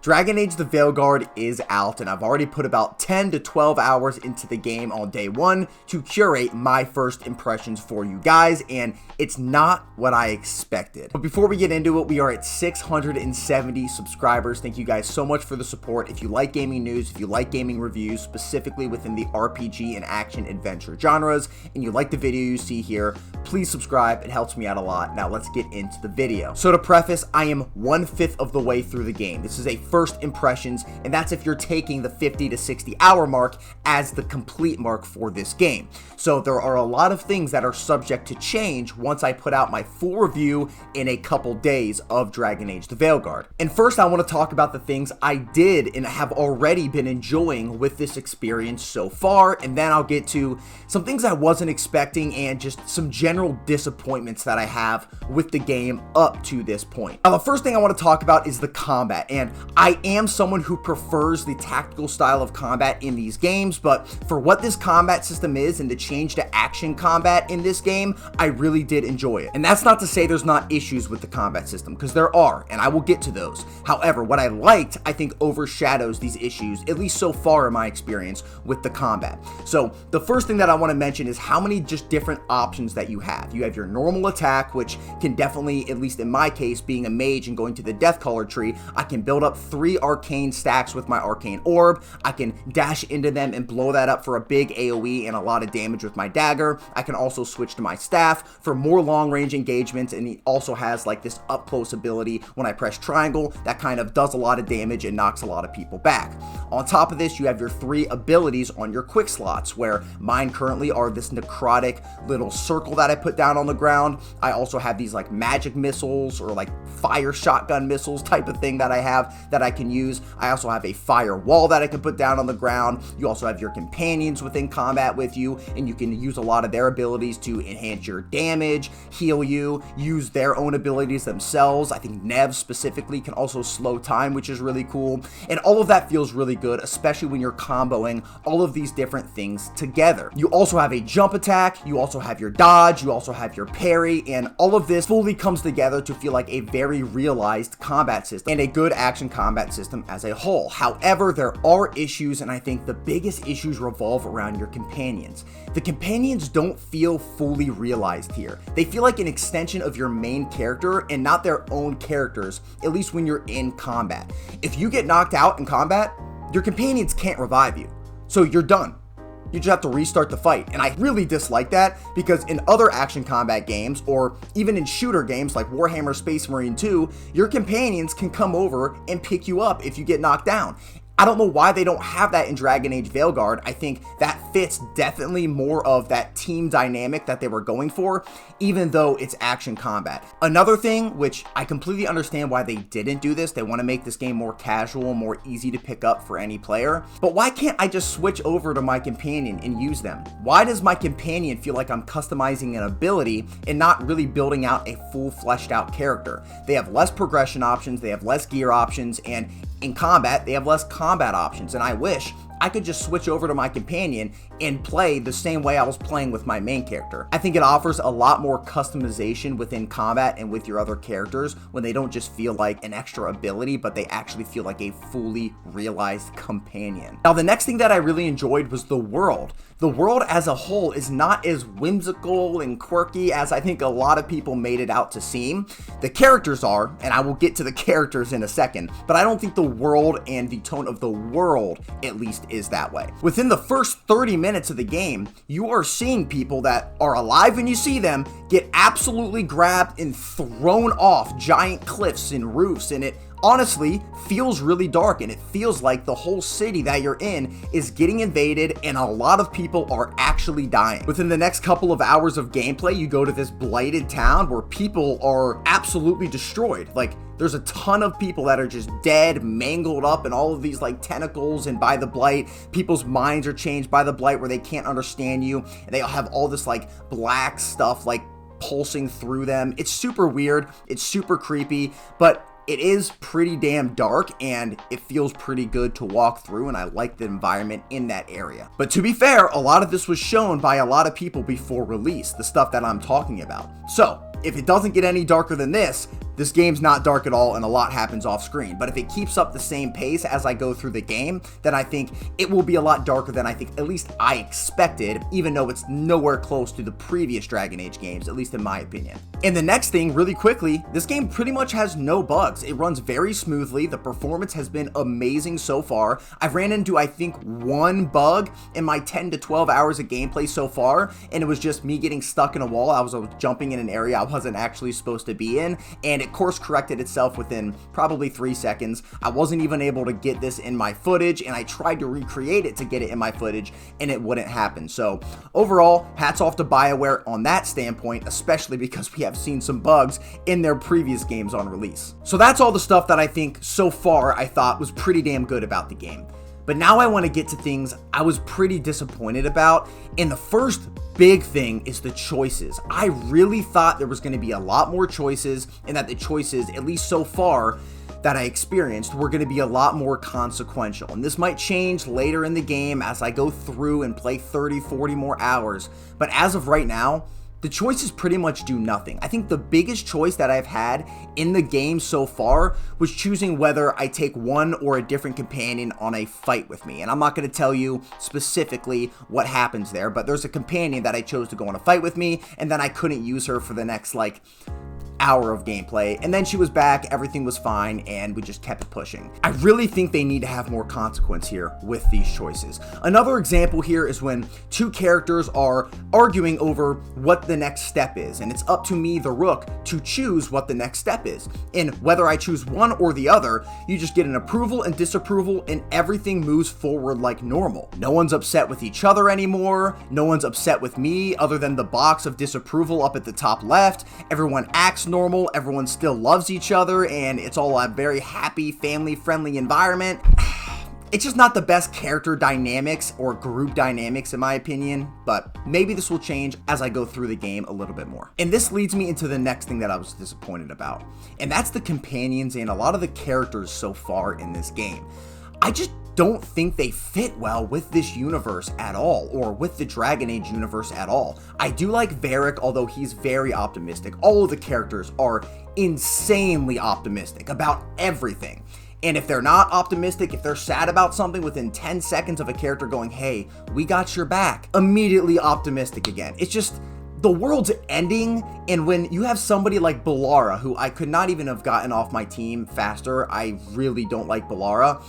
Dragon Age the Veilguard is out, and I've already put about 10 to 12 hours into the game on day one to curate my first impressions for you guys, and it's not what I expected. But before we get into it, we are at 670 subscribers. Thank you guys so much for the support. If you like gaming news, if you like gaming reviews, specifically within the RPG and action adventure genres, and you like the video you see here, please subscribe. It helps me out a lot. Now let's get into the video. So to preface, I am 1/5 of the way through the game. This is a first impressions, and that's if you're taking the 50 to 60 hour mark as the complete mark for this game. So there are a lot of things that are subject to change once I put out my full review in a couple days of Dragon Age the Veilguard. And first I want to talk about the things I did and have already been enjoying with this experience so far, and then I'll get to some things I wasn't expecting and just some general disappointments that I have with the game up to this point. Now the first thing I want to talk about is the combat, and I am someone who prefers the tactical style of combat in these games, but for what this combat system is and the change to action combat in this game, I really did enjoy it. And that's not to say there's not issues with the combat system, because there are, and I will get to those. However, what I liked, I think, overshadows these issues, at least so far in my experience with the combat. So the first thing that I want to mention is how many just different options that you have. You have your normal attack, which can definitely, at least in my case, being a mage and going to the death color tree, I can build up 3 arcane stacks with my arcane orb. I can dash into them and blow that up for a big AoE and a lot of damage with my dagger. I can also switch to my staff for more long range engagements, and he also has like this up close ability when I press triangle that kind of does a lot of damage and knocks a lot of people back. On top of this, you have your 3 abilities on your quick slots, where mine currently are this necrotic little circle that I put down on the ground. I also have these like magic missiles or like fire shotgun missiles type of thing that I have that I can use. I also have a fire wall that I can put down on the ground. You also have your companions within combat with you, and you can use a lot of their abilities to enhance your damage, heal you, use their own abilities themselves. I think Nev specifically can also slow time, which is really cool. And all of that feels really good, especially when you're comboing all of these different things together. You also have a jump attack, you also have your dodge, you also have your parry, and all of this fully comes together to feel like a very realized combat system and a good action combat system as a whole. However, there are issues, and I think the biggest issues revolve around your companions. The companions don't feel fully realized here. They feel like an extension of your main character and not their own characters, at least when you're in combat. If you get knocked out in combat, your companions can't revive you, so you're done. You just have to restart the fight, and I really dislike that, because in other action combat games, or even in shooter games like Warhammer Space Marine 2, your companions can come over and pick you up if you get knocked down. I don't know why they don't have that in Dragon Age Veilguard. I think that fits definitely more of that team dynamic that they were going for, even though it's action combat. Another thing, which I completely understand why they didn't do this, they want to make this game more casual, more easy to pick up for any player, but why can't I just switch over to my companion and use them? Why does my companion feel like I'm customizing an ability and not really building out a full fleshed out character? They have less progression options, they have less gear options, and in combat, they have less combat options, and I wish I could just switch over to my companion and play the same way I was playing with my main character. I think it offers a lot more customization within combat and with your other characters when they don't just feel like an extra ability, but they actually feel like a fully realized companion. Now, the next thing that I really enjoyed was the world. The world as a whole is not as whimsical and quirky as I think a lot of people made it out to seem. The characters are, and I will get to the characters in a second, but I don't think the world and the tone of the world, at least, is that way. Within the first 30 minutes of the game, you are seeing people that are alive when you see them get absolutely grabbed and thrown off giant cliffs and roofs, and it honestly feels really dark, and it feels like the whole city that you're in is getting invaded and a lot of people are actually dying. Within the next couple of hours of gameplay, you go to this blighted town where people are absolutely destroyed. Like, there's a ton of people that are just dead, mangled up in all of these like tentacles and by the blight. People's minds are changed by the blight where they can't understand you, and they all have all this like black stuff like pulsing through them. It's super weird, it's super creepy, but it is pretty damn dark, and it feels pretty good to walk through, and I like the environment in that area. But to be fair, a lot of this was shown by a lot of people before release, the stuff that I'm talking about. So if it doesn't get any darker than this game's not dark at all and a lot happens off screen. But if it keeps up the same pace as I go through the game, then I think it will be a lot darker than I think at least I expected, even though it's nowhere close to the previous Dragon Age games, at least in my opinion. And the next thing, really quickly, this game pretty much has no bugs. It runs very smoothly. The performance has been amazing so far. I've ran into, I think, one bug in my 10 to 12 hours of gameplay so far, and it was just me getting stuck in a wall. I was jumping in an area I wasn't actually supposed to be in, and it course corrected itself within probably 3 seconds. I wasn't even able to get this in my footage, and I tried to recreate it to get it in my footage, and it wouldn't happen. So overall, hats off to BioWare on that standpoint, especially because we have seen some bugs in their previous games on release. So that's all the stuff that I think so far I thought was pretty damn good about the game. But now I want to get to things I was pretty disappointed about, and the first big thing is the choices. I really thought there was going to be a lot more choices, and that the choices, at least so far, that I experienced were going to be a lot more consequential. And this might change later in the game as I go through and play 30, 40 more hours, but as of right now, the choices pretty much do nothing. I think the biggest choice that I've had in the game so far was choosing whether I take one or a different companion on a fight with me. And I'm not going to tell you specifically what happens there, but there's a companion that I chose to go on a fight with me, and then I couldn't use her for the next hour of gameplay, and then she was back, everything was fine, and we just kept pushing. I really think they need to have more consequence here with these choices. Another example here is when two characters are arguing over what the next step is, and it's up to me, the Rook, to choose what the next step is. And whether I choose one or the other, you just get an approval and disapproval, and everything moves forward like normal. No one's upset with each other anymore, no one's upset with me other than the box of disapproval up at the top left. Everyone acts normal, everyone still loves each other, and it's all a very happy, family-friendly environment. It's just not the best character dynamics or group dynamics in my opinion, but maybe this will change as I go through the game a little bit more. And this leads me into the next thing that I was disappointed about, and that's the companions and a lot of the characters so far in this game. I just don't think they fit well with this universe at all, or with the Dragon Age universe at all. I do like Varric, although he's very optimistic. All of the characters are insanely optimistic about everything. And if they're not optimistic, if they're sad about something, within 10 seconds of a character going, hey, we got your back, immediately optimistic again. It's just, the world's ending, and when you have somebody like Bellara, who I could not even have gotten off my team faster, I really don't like Bellara.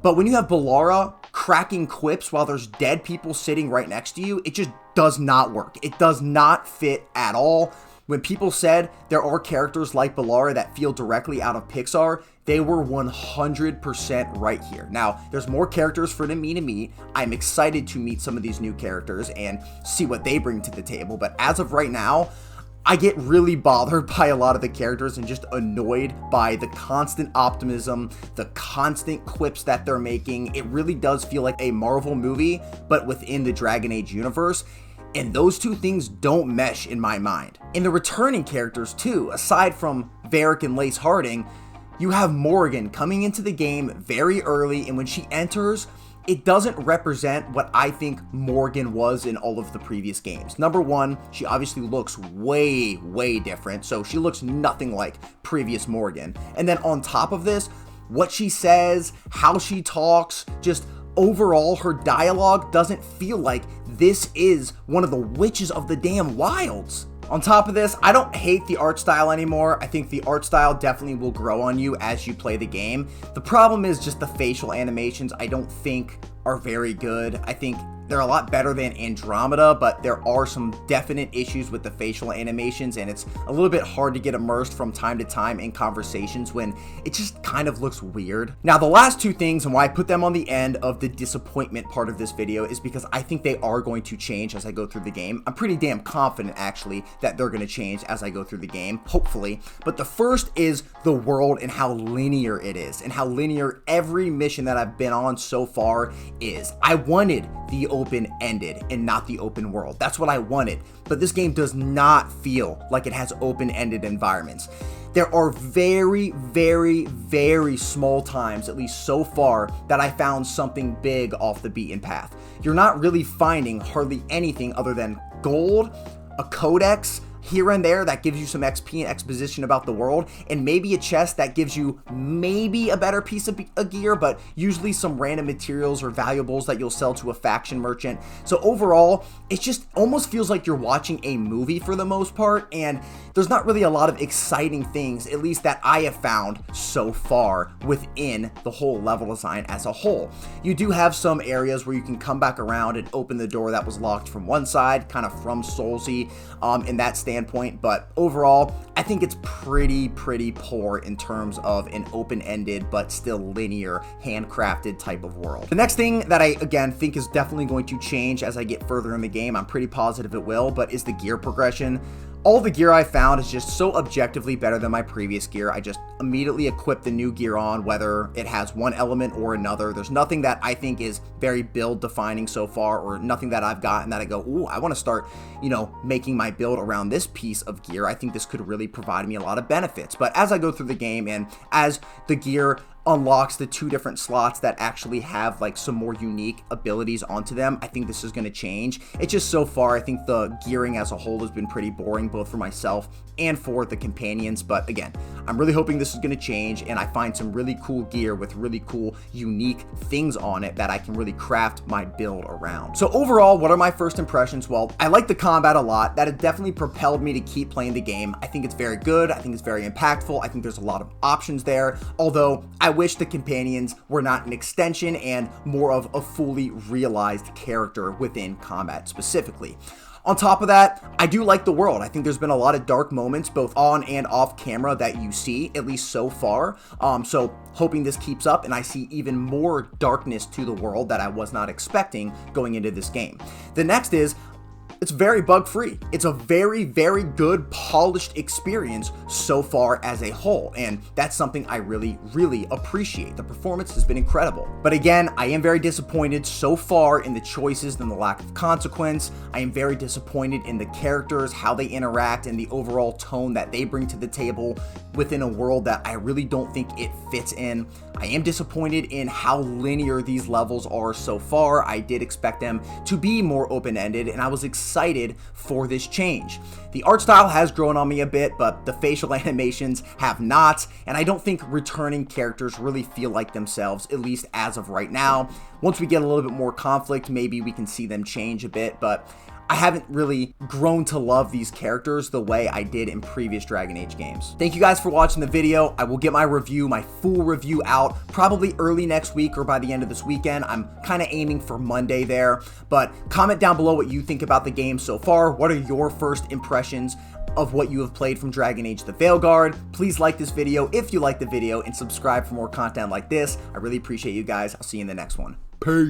But when you have Bellara cracking quips while there's dead people sitting right next to you, it just does not work. It does not fit at all. When people said there are characters like Bellara that feel directly out of Pixar, they were 100% right here. Now, there's more characters for me to meet. I'm excited to meet some of these new characters and see what they bring to the table. But as of right now, I get really bothered by a lot of the characters and just annoyed by the constant optimism, the constant quips that they're making. It really does feel like a Marvel movie, but within the Dragon Age universe. And those two things don't mesh in my mind. In the returning characters too, aside from Varric and Lace Harding, you have Morgan coming into the game very early, and when she enters, it doesn't represent what I think Morgan was in all of the previous games. Number one, she obviously looks way, way different, so she looks nothing like previous Morgan. And then on top of this, what she says, how she talks, just overall her dialogue doesn't feel like this is one of the witches of the damn wilds. On top of this, I don't hate the art style anymore. I think the art style definitely will grow on you as you play the game. The problem is just the facial animations I don't think are very good. I think they're a lot better than Andromeda, but there are some definite issues with the facial animations, and it's a little bit hard to get immersed from time to time in conversations when it just kind of looks weird. Now, the last two things, and why I put them on the end of the disappointment part of this video, is because I think they are going to change as I go through the game. I'm pretty damn confident, actually, that they're going to change as I go through the game, hopefully. But the first is the world and how linear it is, and how linear every mission that I've been on so far is. I wanted the open-ended and not the open world. That's what I wanted, but this game does not feel like it has open-ended environments. There are very, very, very small times, at least so far, that I found something big off the beaten path. You're not really finding hardly anything other than gold, a codex, here and there that gives you some XP and exposition about the world, and maybe a chest that gives you maybe a better piece of gear, but usually some random materials or valuables that you'll sell to a faction merchant. So overall, it just almost feels like you're watching a movie for the most part, and there's not really a lot of exciting things, at least that I have found so far within the whole level design as a whole. You do have some areas where you can come back around and open the door that was locked from one side, kind of from Soulsy in that standpoint, but overall, I think it's pretty poor in terms of an open-ended but still linear, handcrafted type of world. The next thing that I, again, think is definitely going to change as I get further in the game, I'm pretty positive it will, but is the gear progression. All the gear I found is just so objectively better than my previous gear. I just immediately equip the new gear on, whether it has one element or another. There's nothing that I think is very build defining so far, or nothing that I've gotten that I go, ooh, I want to start, you know, making my build around this piece of gear. I think this could really provide me a lot of benefits. But as I go through the game and as the gear unlocks the 2 different slots that actually have like some more unique abilities onto them, I think this is going to change. It's just so far, I think the gearing as a whole has been pretty boring, both for myself and for the companions. But again, I'm really hoping this is going to change and I find some really cool gear with really cool, unique things on it that I can really craft my build around. So overall, what are my first impressions? Well, I like the combat a lot. That has definitely propelled me to keep playing the game. I think it's very good. I think it's very impactful. I think there's a lot of options there, although I wish the companions were not an extension and more of a fully realized character within combat specifically. On top of that, I do like the world. I think there's been a lot of dark moments both on and off camera that you see, at least so far. So hoping this keeps up and I see even more darkness to the world that I was not expecting going into this game. The next is, it's very bug-free. It's a very good, polished experience so far as a whole, and that's something I really appreciate. The performance has been incredible. But again, I am very disappointed so far in the choices and the lack of consequence. I am very disappointed in the characters, how they interact, and the overall tone that they bring to the table within a world that I really don't think it fits in. I am disappointed in how linear these levels are so far. I did expect them to be more open-ended, and I was excited for this change. The art style has grown on me a bit, but the facial animations have not, and I don't think returning characters really feel like themselves, at least as of right now. Once we get a little bit more conflict, maybe we can see them change a bit, but I haven't really grown to love these characters the way I did in previous Dragon Age games. Thank you guys for watching the video. I will get my full review out probably early next week or by the end of this weekend. I'm kind of aiming for Monday there, but comment down below what you think about the game so far. What are your first impressions of what you have played from Dragon Age the Veilguard? Please like this video if you like the video and subscribe for more content like this. I really appreciate you guys. I'll see you in the next one. Peace.